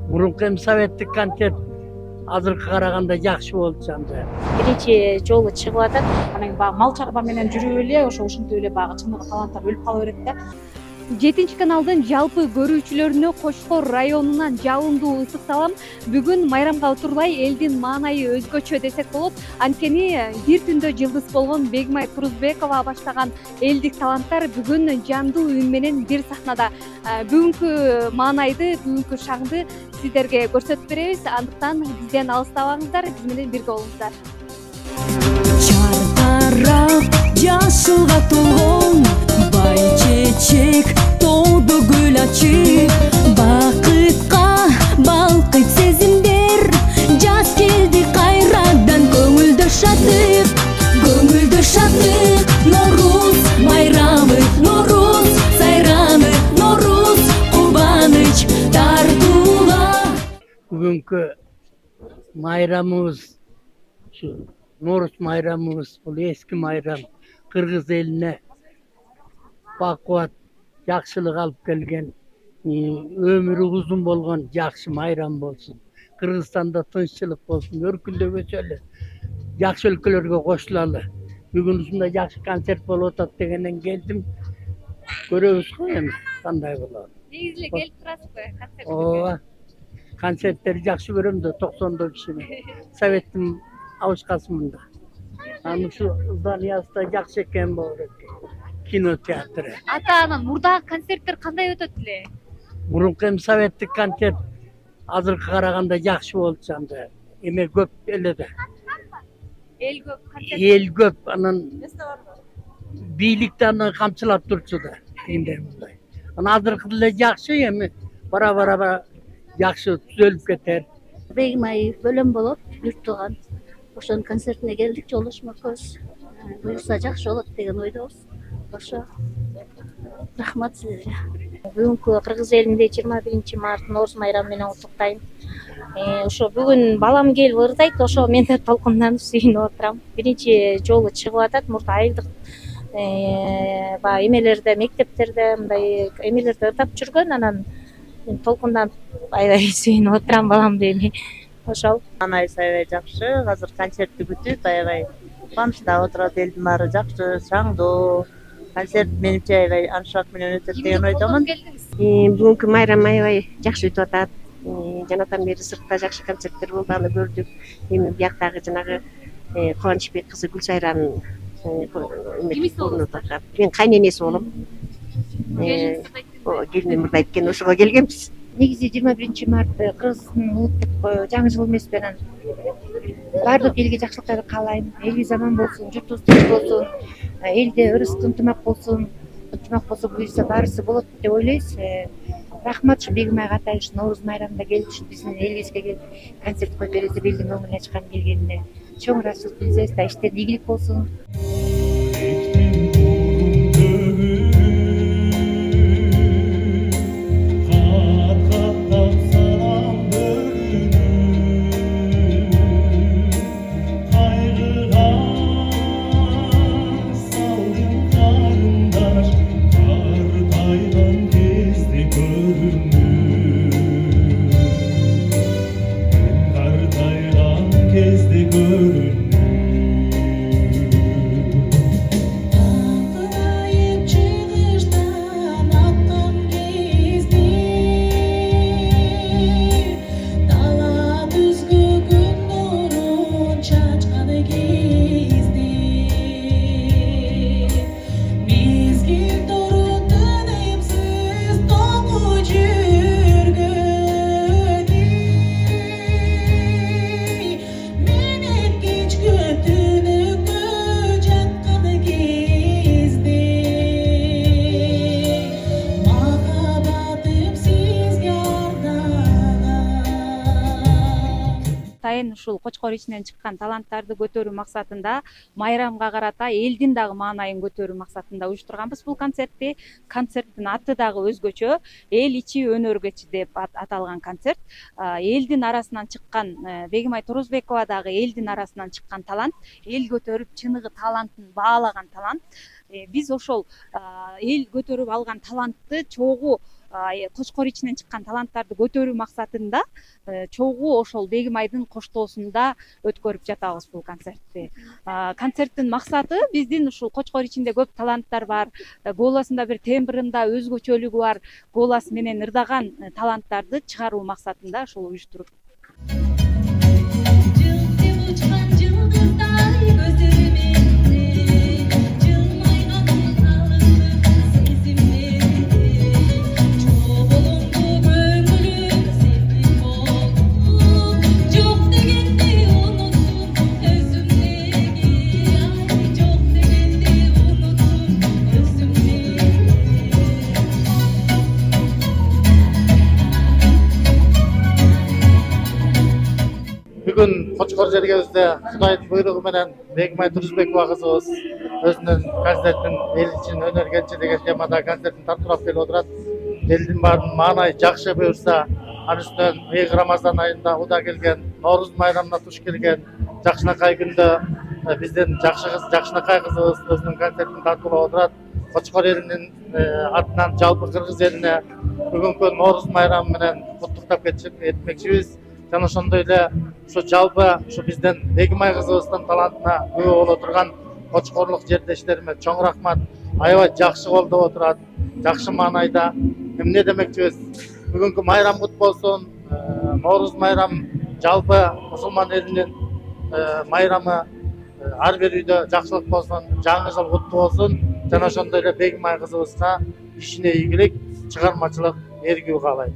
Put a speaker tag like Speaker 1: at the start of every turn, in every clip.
Speaker 1: Мурунку эми советтик концерт азыркы караганда жакшы болду анда.
Speaker 2: Биринчи жолу чыгып атат. Анан баягы мал чарба менен жүрүп эле ушинтип эле баягы чыныгы таланттар өлүп кала берет да.
Speaker 3: 7 каналдын жалпы көрүүчүлөрүнө Кошкор районунан жалындуу ысык салам. Бүгүн майрамга утурлай элдин маанайы өзгөчө десек болот. Анткени бир түндө жылдыз болгон Бегимай Турузбекова баштаган элдик таланттар бүгүн жандуу үн менен бир сахнада. Бүгүнкү маанайды, бүгүнкү шаңды сиздерге көрсөтүп беребиз. Андыктан бизден алыстабаңыздар, биз менен бирге болуңуздар.
Speaker 4: Чартарап жашылга толгон бай чечек тоодо гүл ачып, бакытка балкыйт сезимдер, жаз келди кайрадан көңүлдө шаттык, Норуз майрамы, Норуз сайрамы, Норуз кубаныч тартуула.
Speaker 1: Бүгүнкү майрамыбыз Норус майрамыбыз бул эски майрам. Кыргыз элине бакубат, жакшылык алып келген, өмүрү узун болгон жакшы майрам болсун. Кыргызстанда тынччылык болсун, өркүндөбөсө эле жакшы өлкөлөргө кошулалы. Бүгүн ушундай жакшы концерт болуп атат дегенден келдим. Көрөбүз го эми кандай болот.
Speaker 3: Негизи эле келип турасызбы концертке?
Speaker 1: Ооба. Концерттерди жакшы көрөм да 90 кишини. Советтин абышкасымында. Анан ушу зданиясында жакшы экен болот экен. Кинотеатры.
Speaker 3: Ата анан мурдагы концерттер кандай өтөт эле?
Speaker 1: Мурунку эми советтик концерт азыркы караганда жакшы болчу анда. Эме көп эле да.
Speaker 3: Эл көп концерт.
Speaker 1: Эл көп, анан бийлик да аны камчылап турчу да. Мындай. Анан азыркы деле жакшы, эми бара жакшы түзөлүп кетер.
Speaker 5: Бегимай бөлөм болот, юрт тууган. Ошонун концертине келдик, жолдошмокпуз. Буюрса жакшы болот деген ойдобуз. Ошо. Рахмат сизге.
Speaker 2: Бүгүнкү кыргыз элинде 21 март Норуз майрамы менен куттуктайм. Ошо бүгүн балам келип ырдайт, ошо мен да толкундан сүйүнүп отурам. Биринчи жолу чыгып атат, мурда айылдык баягы эмелерде, мектептерде мындай эмелерде ырдап жүргөн, анан мен толкундан аябай сүйүнүп отурам баламды эми. Ошол.
Speaker 6: Маанайыбыз аябай жакшы. Азыр концертти күтүп аябай кубанычта отурат, элдин баары жакшы, шаңдуу. Концерт менимче аябай аншак менен өтөт деген ойдомун.
Speaker 7: Бүгүнкү майрам аябай жакшы өтүп атат. Жанатан бери сыртта жакшы концерттер болду, аны көрдүк. Эми бияктагы жанагы Кубанычбек кызы Гүлсайранын болуп атат. Мен кайненеси болом. Келиним ырдайт экен, ошого келгенбиз. Негизи 21 март Кыргыздын улуттук жаңы жыл эмес менен баардык элге жакшылыктарды каалайм. Элибиз аман болсун, журтубуз тынч болсун, элде ырыс ынтымак болсун. Ынтымак болсо буюрса баарысы болот деп ойлойбуз. Рахмат ушу Бегимайга атайын, ушу Норуз майрамында келип, ушу биздин элибизге келип концерт коюп беребиз деп элдин көңүлүн ачкан келгенине чоң ыраазычылык билдиребиз да, иштер ийгилик болсун.
Speaker 3: Атайын ушул Кочкор ичинен чыккан таланттарды көтөрүү максатында майрамга карата элдин дагы маанайын көтөрүү максатында уюштурганбыз бул концертти. Концерттин аты дагы өзгөчө, эл ичи өнөр кечи деп аталган концерт. Элдин арасынан чыккан, Бегимай Турузбекова дагы элдин арасынан чыккан талант, эл көтөрүп чыныгы талантын баалаган талант. Биз ошол эл көтөрүп алган талантты чогуу Кочкор ичинен чыккан таланттарды көтөрүү максатында чогуу ошол Бегим айдын коштоосунда өткөрүп жатабыз бул концертти. Концерттин максаты биздин ушул Кочкор ичинде көп таланттар бар, голосунда бир тембрында өзгөчөлүгү бар голос менен ырдаган таланттарды чыгаруу максатында ошол уюштуруп.
Speaker 8: Бүгүн Кочкор жергебизде Кудайдын буйругу менен Бегимай Турузбекова кызыбыз өзүнүн концертин эл үчүн өнөр кенчи деген темада концертин тартуулап келип отурат. Элдин баардыгын маанайы жакшы буюрса, анын үстүнөн ыйык Рамазан айында уда келген, Норуз майрамына туш келген, Жакшынакай күндө биздин жакшы кыз Жакшынакай кызыбыз өзүнүн концертин тартуулап отурат. Кочкор элинин атынан жалпы кыргыз элине бүгүнкү Норуз майрамы менен куттуктап кетмекчибиз. Жана ошондой эле ушу жалпы ушу биздин Бегимай кызыбыздын талантына күбө боло турган кочкорлук жердештериме чоң рахмат. Аябай жакшы колдоп отурат, жакшы маанайда. Эмне демекчибиз? Бүгүнкү майрам кут болсун, Норуз майрам жалпы мусулман элинин майрамы ар бир үйдө жакшылык болсун, жаңы жыл куттуу болсун. Жана ошондой эле Бегимай кызыбызга ишине ийгилик, чыгармачылык эргүү каалайм.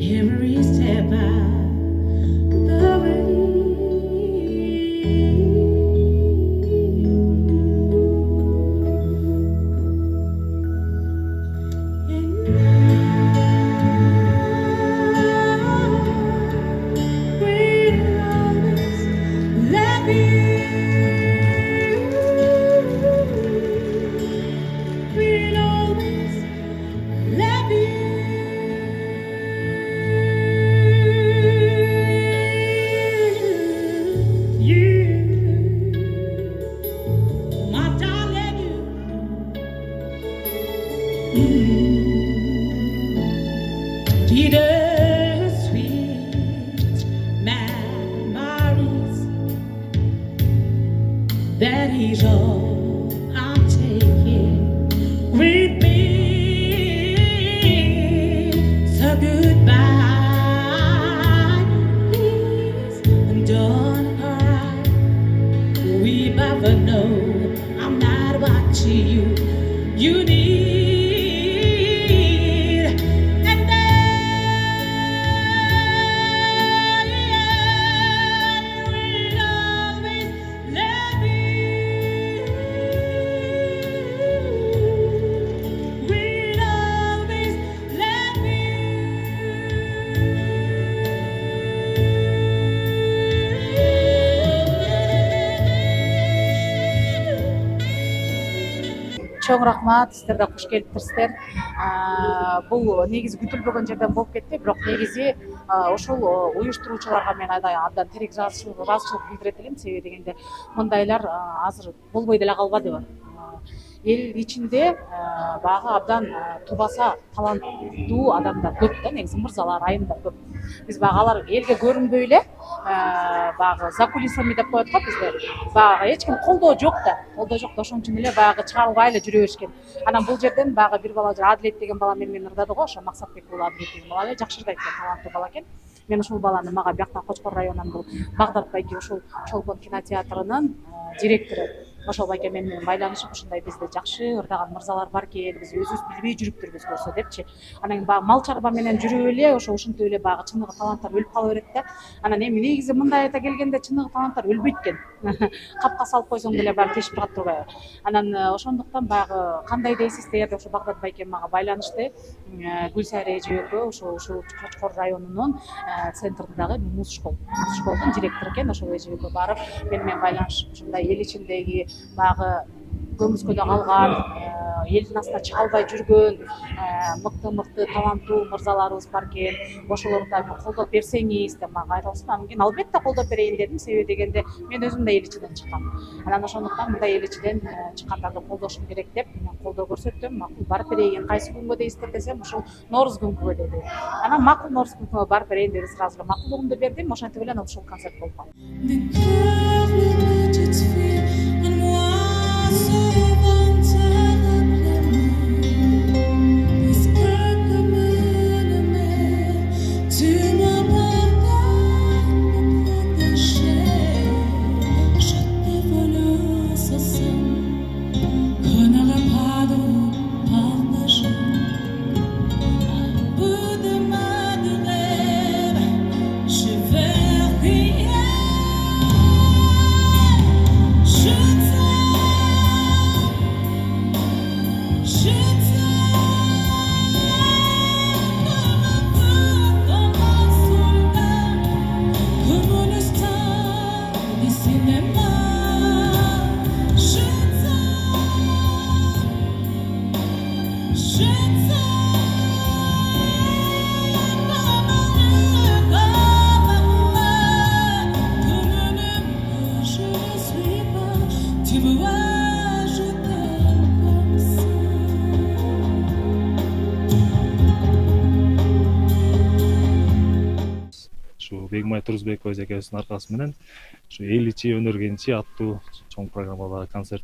Speaker 4: Every step the way. Bittersweet memories. That is all I'm taking with me. So goodbye, please don't cry. We both know I'm not what you need.
Speaker 9: Чоң рахмат, сіздер да қош келиптирсиздер. Бұл негизи күтүлбөгөн жерден болуп кетти, бирок негизи ошол уюштуруучуларга мен абдан терек ыраазычылык билдирет элем. Себеби дегенде мындайлар азыр болбой деле калбадыбы. Эл ичинде багы абдан тубаса таланттуу адамдар көп да, негизи мырзалар, айымдар көп. Биз багы алар элге көрүнбөй эле багы за кулисами деп коет го бизде. Багы эч ким колдоо жок да. Ошон үчүн эле багы чыгарылбай эле жүрө беришкен. Анан бул жерден багы бир бала Адилет деген бала менен ырдады го, ошо Максатбек уулу Адилет деген бала эле жакшы ырдайт экен, таланттуу бала экен. Мен ушул баланы мага бияктан Кочкор районунан бул Багдат байке ушул Чолпон кинотеатрынын директору ошол байке менен байланышып ушундай бизде жакшы ырдаган мырзалар бар экен, биз өзүбүз билбей жүрүптүрбүз көрсө депчи. Анан баягы мал чарба менен жүрүп эле ушинтип эле баягы чыныгы таланттар өлүп кала берет да. Анан эми негизи мындай айта келгенде чыныгы таланттар өлбөйт экен. Капка салып койсоң деле баары тешип калат турбайбы. Анан ошондуктан баягы кандай дейсиз дегенде ошо Багдат байке мага байланышты. Гүлсайра эжебекова ушул Кочкор районунун центриндагы муз школдун директору экен. Ошол эжебекке барып менен байланышып ушундай эл ичиндеги баягы көмүскөдө калган, элдин астына чыга албай жүргөн мыкты таланттуу мырзаларыбыз бар экен. Ошолорду да колдоп берсеңиз деп мага айтылсын. Анан кийин албетте колдоп берейин дедим. Себеби дегенде мен өзүм да эл ичинен чыккам. Анан ошондуктан мындай эл ичинен чыккандарды колдошум керек деп мен колдоо көрсөттүм. Макул барып берейин. Кайсы күнгө дейсиздер десем, ушул Нооруз күнгө деди. Анан макул Нооруз күнгө барып берейин деди. Сразу макулдугумду бердим. Ошентип эле ушул концерт болуп калды.
Speaker 10: Бегмай Турузбекова эжебиздин аркасы менен ушу эл ичи өнөр кенчи аттуу чоң программада концерт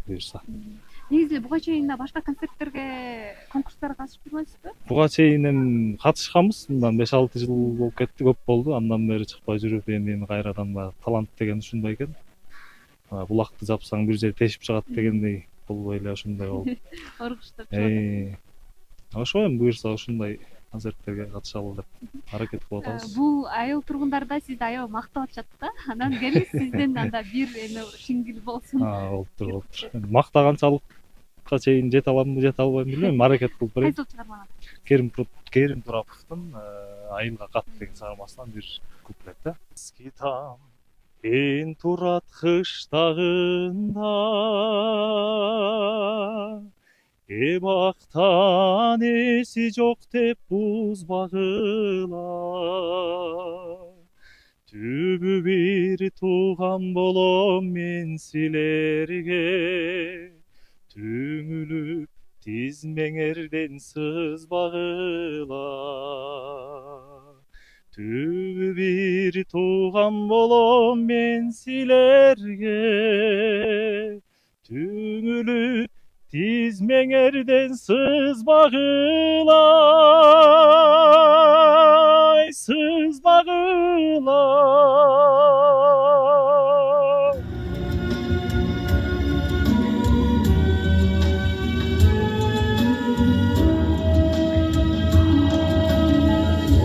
Speaker 10: буюрса.
Speaker 3: Негизи буга чейин да башка концерттерге, конкурстарга катышып жүрбөйсүзбү?
Speaker 10: Буга чейин эми катышканбыз, мындан 5-6 жыл болуп кетти, көп болду. Андан бери чыкпай жүрүп, эми кайрадан баягы талант деген ушундай экен. Булакты жапсаң бир жер тешип чыгат дегендей болбой эле ошондой болуп.
Speaker 3: Оргуштап чыгат.
Speaker 10: Ошо эми буюрса ушундай концерттерге катышалы деп аракет кылып атабыз.
Speaker 3: Бул айыл тургундар да сизди аябай мактап атышат да. Анан келиңиз сизден анда бир эме шиңгил болсун.
Speaker 10: Болуптур. Мактаганчалыкка чейин жете аламбы, жете албайм билбейм, аракет кылып көрөйм.
Speaker 3: Кайсыл чыгарманы?
Speaker 10: Керим Тураповдун Айылга кат деген чыгармасынан бир куплет да. Скитам эн турат кыштагында Эмактан эси жок деп буз багыла Түбү бир тууган болом мен силерге Түңүлүп тизмеңерден сызбагыла Түбү бир тууган болом мен силерге Түңүлүп тизмеңерден сызбагылай, сызбагылай.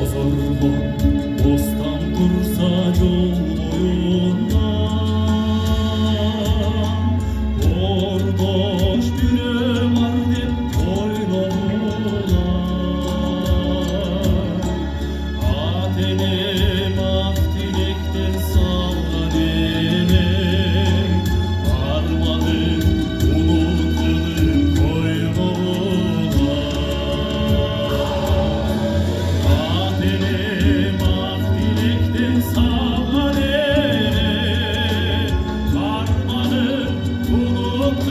Speaker 10: Озорго бостан турса жол боюнда Бордош бүрө бар деп ойлонулар Ат-энем ак тилектен салган элек Арманын унуткылып койгонулар Ат-энем ак тилектен салган элек Арманын унуткылып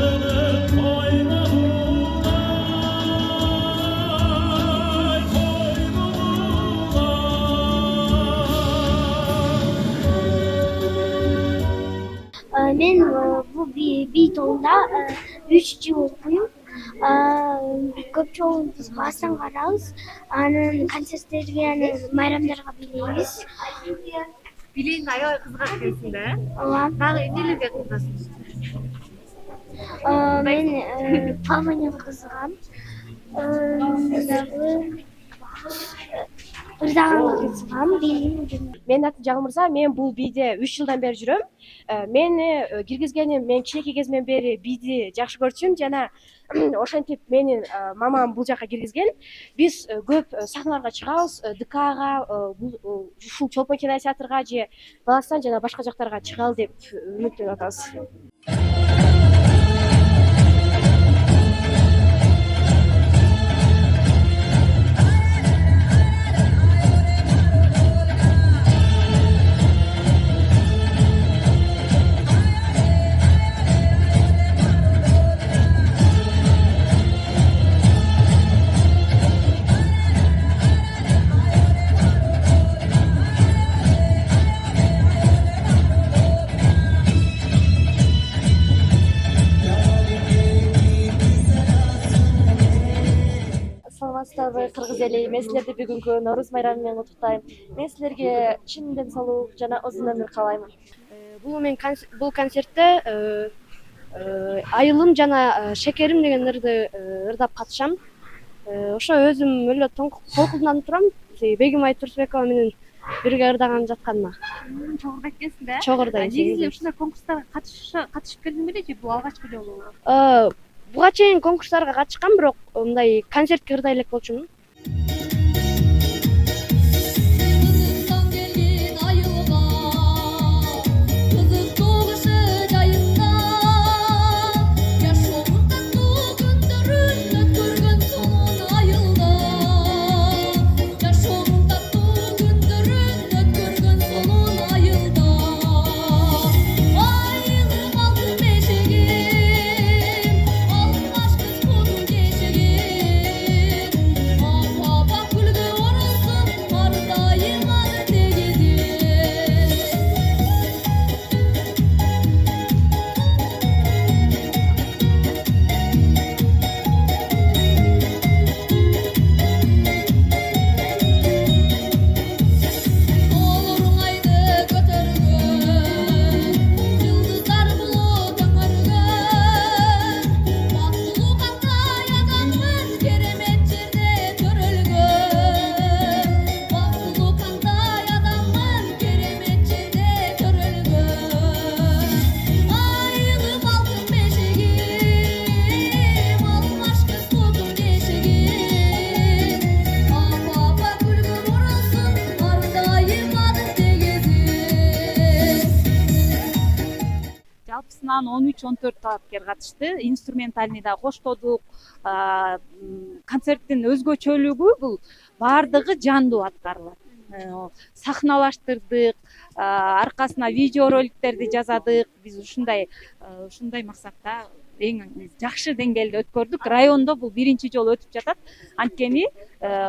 Speaker 11: Мен bu бий тобунда 3 жыл окуйм. Көп жолу биз баастан карабыз. Анын концерттерге, майрамдарга бийлейбиз.
Speaker 3: Билейин аябай кызыгат экенсиң да, э?
Speaker 11: Ооба.
Speaker 3: Дагы эмнелерге кызыгасың?
Speaker 11: Мен плавание кызыгам. Ырдаганга кызыгам.
Speaker 12: Менин атым Жагым Мырза, мен бул бийде 3 жылдан бери жүрөм. Мени киргизгени мен кичинекей кезимден бери бийди жакшы көрчүмүн жана ошентип менин мамам бул жака киргизген. Биз көп сахналарга чыгабыз, ДКга, ушул Чолпон кинотеатрга же Баластан жана башка жактарга чыгалы деп үмүттөнүп атабыз. Саламатсыздарбы кыргыз эли, мен силерди бүгүнкү Нооруз майрамы менен куттуктайм. Мен силерге чын ден соолук жана узун өмүр каалаймын. Бул концертте Айылым жана Шекерим деген ырды ырдап катышам. Ошо өзүм эле толкунданып турам. Бегимай Турсубекова менен бирге ырдаган жатканыма.
Speaker 3: Чогуу эткенсиң да?
Speaker 12: Чогуу ырдайм.
Speaker 3: Негизи ушундай конкурстарга катышып келдиң беле же бул алгачкы жолу?
Speaker 12: Буга чейин конкурстарга катышкам, бирок мындай концертке ырдай элек болчумун.
Speaker 9: Жалпысынан 13-14 талапкер катышты. Инструментальный да коштодук. Концерттин өзгөчөлүгү бул баардыгы жандуу аткарылат. Сахналаштырдык, аркасына видео роликтерди жазадык. Биз ушундай максатта эң жакшы деңгээлде өткөрдүк. Райондо бул биринчи жолу өтүп жатат. Анткени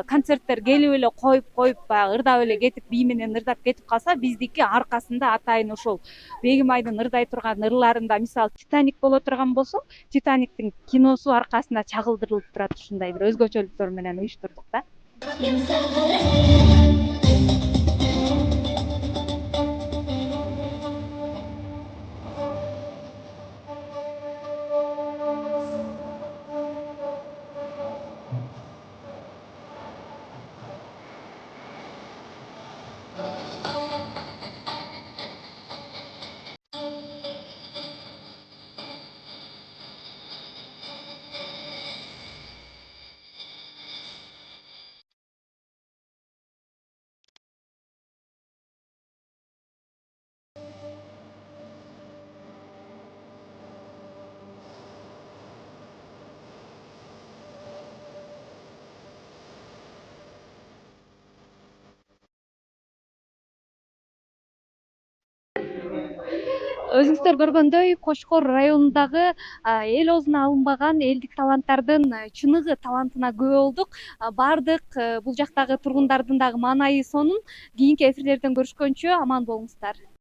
Speaker 9: концерттер келип эле коюп баягы ырдап эле кетип, бий менен ырдап кетип калса, биздики аркасында атайын ошол Бегимайдын ырдай турган ырларында, мисалы Титаник боло турган болсо, Титаниктин киносу аркасында чагылдырылып турат. Ушундай бир өзгөчөлүктөр менен уюштурдук да.
Speaker 3: Өзүңүздөр көргөндөй Кошкор районундагы эл оозуна алынбаган элдик таланттардын чыныгы талантына күбө болдук. Бардык бул жактагы тургундардын дагы маанайы сонун. Кийинки эфирлерден көрүшкөнчө аман болуңуздар.